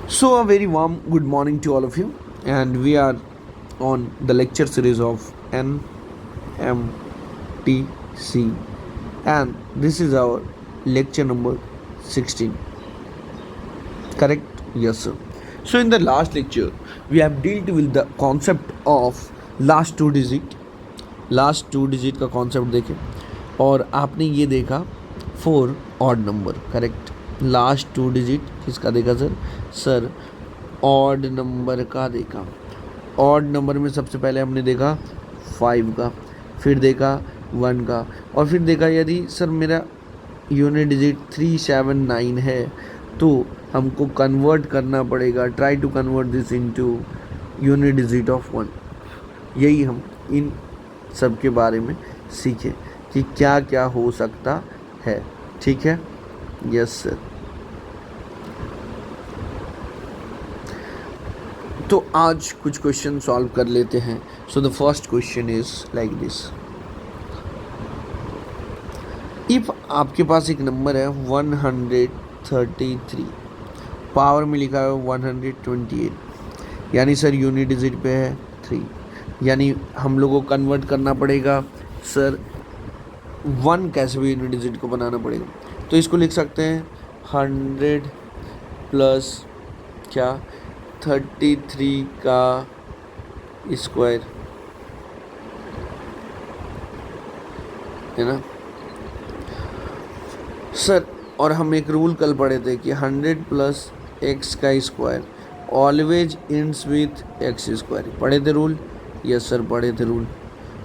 So, a very warm good morning to all of you, and we are on the lecture series of NMTC, and this is our lecture number 16. Correct? Yes, sir. So, in the last lecture, we have dealt with the concept of last two digit का concept देखे और आपने ये देखा four odd number correct last two digit किसका देखा sir odd number का देखा ऑड नंबर में सबसे पहले हमने देखा 5 का फिर देखा 1 का और फिर देखा यदि सर मेरा यूनिट डिजिट 379 है तो हमको कन्वर्ट करना पड़ेगा try to convert this into unit digit of 1 यही हम इन सब के बारे में सीखें कि क्या क्या हो सकता है ठीक है यस सर तो आज कुछ क्वेश्चन सॉल्व कर लेते हैं so the first question is like this if आपके पास एक नंबर है 133 पावर में लिखा है 128 यानी सर यूनिट डिजिट पे है 3 यानी हम लोगों को कन्वर्ट करना पड़ेगा सर 1 कैसे भी यूनिट डिजिट को बनाना पड़ेगा तो इसको लिख सकते हैं 100 प्लस क्या 33 का स्क्वायर है ना सर और हम एक रूल कल पढ़े थे कि 100 प्लस एक्स का square always ends with x square पढ़े थे रूल यस सर पढ़े थे रूल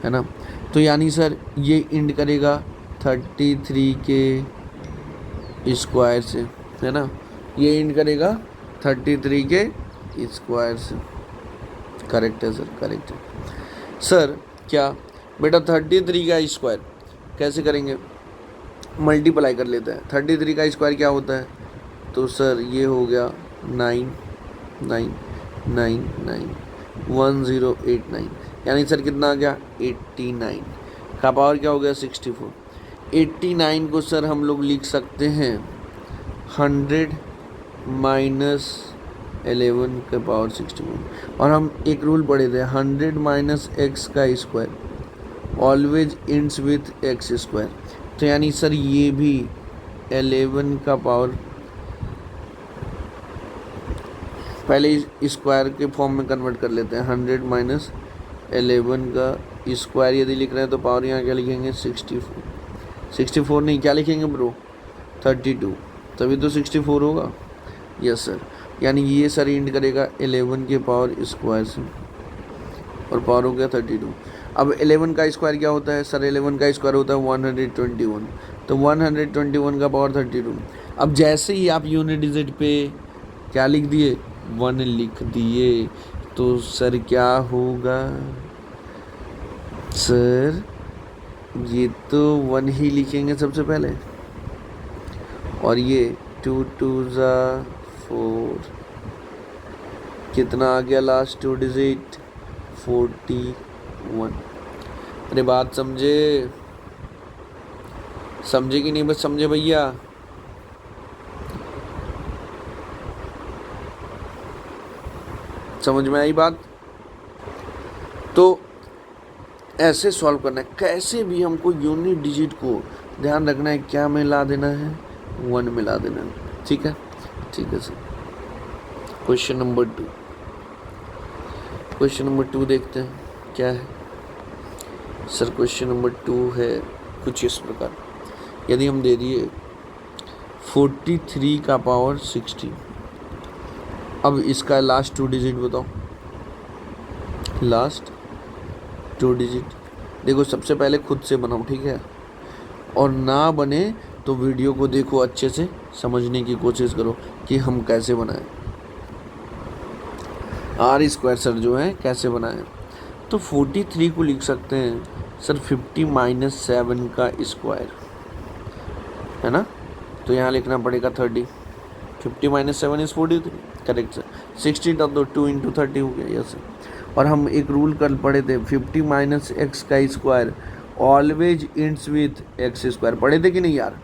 है ना तो यानी सर ये इंड करेगा 33 के स्क्वायर से है ना ये इंड करेगा 33 के स्क्वायर से करेक्ट है सर करेक्ट है सर क्या बेटा 33 का स्क्वायर कैसे करेंगे मल्टीप्लाई कर लेते हैं 33 का स्क्वायर क्या होता है तो सर ये हो गया 1089 यानी सर कितना आ गया 89 का पावर क्या हो गया 64 89 को सर हम लोग लिख सकते हैं 100 माइनस 11 का पावर 61 और हम एक रूल पढ़े थे 100 माइनस एक्स का square always ends with x square तो यानी सर ये भी 11 का पावर पहले स्क्वायर के फॉर्म में कन्वर्ट कर लेते हैं 100 माइनस 11 का स्क्वायर यदि लिख रहे हैं तो पावर यहाँ क्या लिखेंगे 64 नहीं क्या लिखेंगे ब्रो 32 तभी तो 64 होगा यस सर यानी ये सर इंड करेगा 11 के पावर स्क्वायर से और पावर हो गया 32 अब 11 का स्क्वायर क्या होता है सर 11 का स्क्वायर होता है 121 तो 121 का पावर 32 अब जैसे ही आप यूनिट डिजिट पे क्या लिख दिए 1 लिख दिए तो सर क्या होगा सर ये तो 1 ही लिखेंगे सबसे पहले और ये 2 2 ज़ा 4 कितना आ गया लास्ट टू डिजिट 41 अरे बात समझे कि नहीं बस समझे भैया समझ में आई बात तो ऐसे सॉल्व करना है कैसे भी हमको यूनिट डिजिट को ध्यान रखना है क्या मिला देना है 1 मिला देना है ठीक है सर क्वेश्चन नंबर 2 देखते हैं क्या है सर क्वेश्चन नंबर 2 है कुछ इस प्रकार यदि हम दे दिए 43 का पावर 60 अब इसका लास्ट 2 डिजिट बताओ लास्ट 2 डिजिट देखो सबसे पहले खुद से बनाओ ठीक है और ना बने तो वीडियो को देखो अच्छे से समझने की कोशिश करो कि हम कैसे बनाएं आर स्क्वायर सर जो है कैसे बनाएं तो 43 को लिख सकते हैं सर 50 माइनस 7 का स्क्वायर है ना तो यहाँ लिखना पड़ेगा 30 50 माइनस 7 इज 43 करेक्ट सर 60 तब तो 2 इंटू 30 हो गया यस सर और हम एक रूल कल पढ़े थे 50 माइनस एक्स का square always ends with x square पढ़े थे कि नहीं यार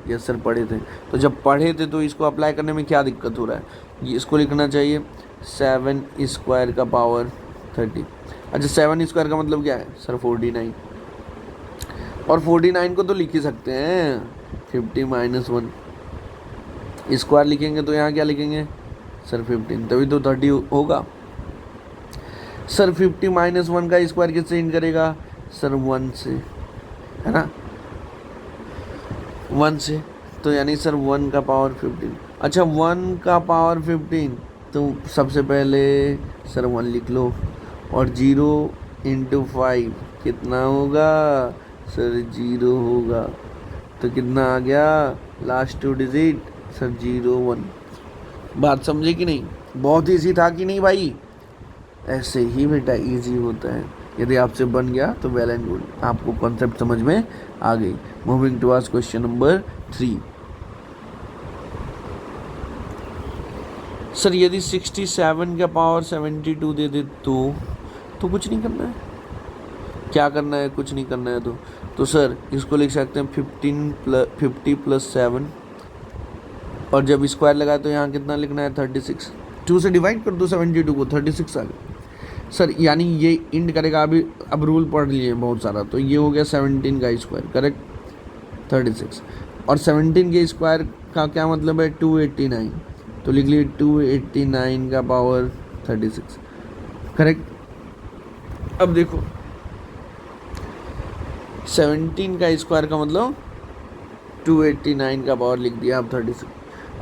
यस सर पढ़े थे। तो जब पढ़े थे तो इसको अप्लाई करने में क्या दिक्कत हो रहा है, ये इसको लिखना चाहिए 7 स्क्वायर का पावर 30। अच्छा 7 स्क्वायर का मतलब क्या है सर 49, और 49 को तो लिख ही सकते हैं 50 माइनस 1, स्क्वायर लिखेंगे तो यहाँ क्या लिखेंगे सर 15, तभी तो 30 होगा। सर 50 माइनस 1 का स्क्वायर किससे इंड करेगा सर 1 से, है ना, 1 से, तो यानी सर 1 का पावर 15। अच्छा 1 का पावर 15, तो सबसे पहले सर 1 लिख लो, और 0 इंटू 5 कितना होगा सर 0 होगा, तो कितना आ गया लास्ट 2 डिजिट सर 0 1। बात समझे कि नहीं, बहुत ईजी था कि नहीं भाई, ऐसे ही बेटा इजी होता है। यदि आपसे बन गया तो वेल एंड गुड, आपको कॉन्सेप्ट समझ में आ गई। Moving to ask question number 3। Sir यदि 67 का पावर 72 दे दे तो कुछ नहीं करना है, क्या करना है, कुछ नहीं करना है। तो सर इसको लिख सकते हैं 50 प्लस 7, और जब स्क्वायर लगाए तो यहाँ कितना लिखना है 36, 2 से डिवाइड कर दो 72 को, 36 आ गया सर, यानी ये इंड करेगा। अभी अब रूल पढ़ लिए बहुत सारा, तो ये हो गया 17 का स्क्वायर, करेक्ट 36, और 17 के स्क्वायर का क्या मतलब है 289, तो लिख लिए 289 का पावर 36, करेक्ट। अब देखो 17 का स्क्वायर का मतलब 289 का पावर लिख दिया अब 36।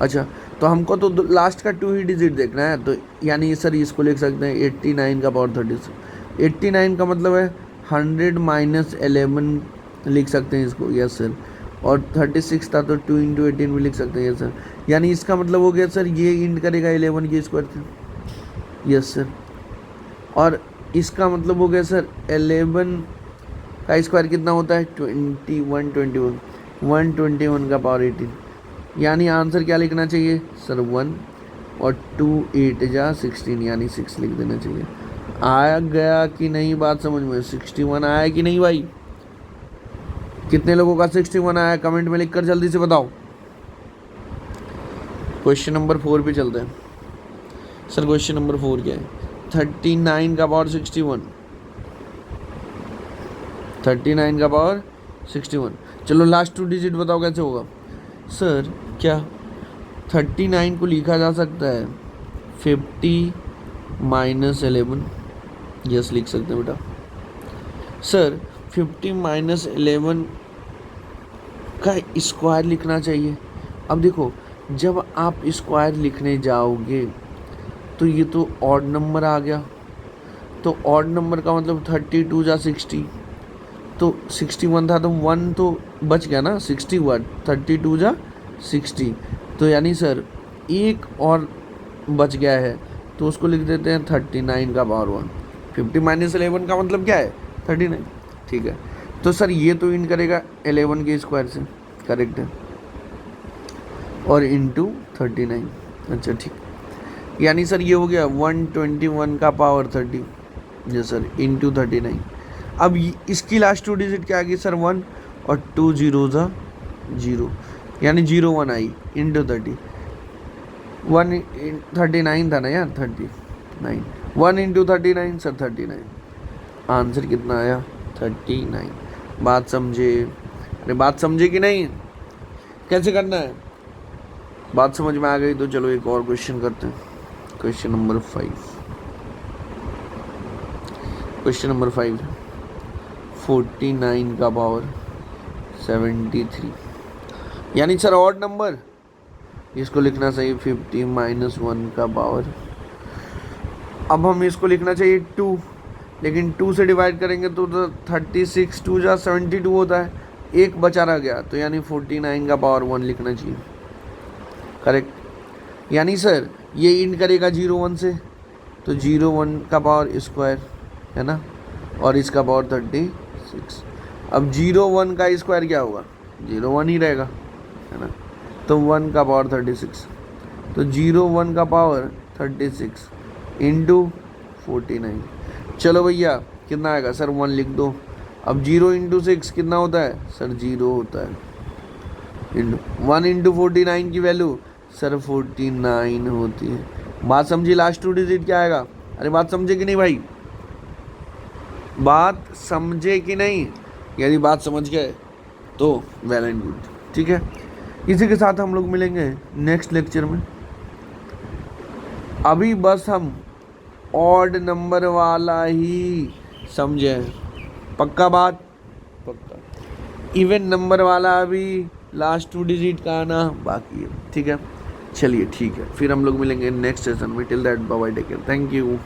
अच्छा तो हमको तो लास्ट का 2 ही डिजिट देखना है, तो यानी सर इसको लिख सकते हैं 89 का पावर 36। 89 का मतलब है 100 माइनस 11 लिख सकते हैं इसको, यस सर, और 36 था तो 2 इंटू 18 भी लिख सकते हैं, यस सर। यानी इसका मतलब हो गया सर ये इंड करेगा 11 के स्क्वायर से, यस सर, और इसका मतलब हो गया सर 11 का स्क्वायर कितना होता है 21 121 का पावर 18, यानी आंसर क्या लिखना चाहिए सर 1, और 2 8 जा 16, यानी 6 लिख देना चाहिए। आ गया कि नहीं बात समझ में, 61 आया कि नहीं भाई, कितने लोगों का 61 आया कमेंट में लिखकर जल्दी से बताओ। क्वेश्चन नंबर 4 पे चलते हैं। सर क्वेश्चन नंबर 4 क्या है, 39 का पावर 61, 39 का पावर 61। चलो लास्ट 2 डिजिट बताओ कैसे होगा। सर क्या 39 को लिखा जा सकता है 50 माइनस 11, यस लिख सकते हैं बेटा। सर 50 माइनस 11 का स्क्वायर लिखना चाहिए। अब देखो जब आप स्क्वायर लिखने जाओगे तो ये तो ऑड नंबर आ गया, तो ऑड नंबर का मतलब 32 जा 60, तो 61 था तो 1 तो बच गया ना, 61 32 जा 60, तो यानी सर एक और बच गया है, तो उसको लिख देते हैं 39 का पावर 1। 50 माइनस 11 का मतलब क्या है 39, ठीक है। तो सर ये तो इंड करेगा 11 के स्क्वायर से, करेक्ट है, और इंटू 39, अच्छा ठीक, यानी सर ये हो गया 121 का पावर 30, जी सर, इंटू 39। अब इसकी लास्ट 2 डिजिट क्या आ गई सर 1, और 2 0 था 0, यानी 0 1 आई इंटू 30, 1 39 था ना यार 39, 1 इंटू 39 सर 39, आंसर कितना आया 39। बात समझे, अरे बात समझे कि नहीं, कैसे करना है, बात समझ में आ गई तो चलो एक और क्वेश्चन करते हैं। क्वेश्चन नंबर 5, क्वेश्चन नंबर 5, 49 का पावर 73, यानी सर ऑड नंबर, इसको लिखना चाहिए 50 माइनस 1 का पावर। अब हम इसको लिखना चाहिए 2, लेकिन 2 से डिवाइड करेंगे तो 36 2 जा 72 होता है, एक बचा रह गया, तो यानी 49 का पावर 1 लिखना चाहिए, करेक्ट। यानी सर ये इंड करेगा 0 1 से, तो 0 1 का पावर स्क्वायर है ना, और इसका पावर 36। अब 0 1 का स्क्वायर क्या होगा 0 1 ही रहेगा, है ना, तो 1 का पावर 36, तो 0 1 का पावर 36 इंटू 49। चलो भैया कितना आएगा सर 1 लिख दो। अब 0 इंटू 6 कितना होता है सर 0 होता है, वन इंटू 49 की वैल्यू सर 49 होती है। बात समझी? लास्ट 2 डिजिट क्या आएगा? अरे बात समझे कि नहीं भाई? बात समझे कि नहीं? यदि बात समझ गए तो वेल एंड गुड। ठीक है, इसी के साथ हम लोग मिलेंगे नेक्स्ट लेक्चर में। अभी बस हम ऑड नंबर वाला ही समझे, पक्का बात? पक्का। इवन नंबर वाला अभी लास्ट 2 डिजिट का आना बाकी है। ठीक है, चलिए ठीक है, फिर हम लोग मिलेंगे नेक्स्ट सेशन में। Till that bye bye, take care, thank you.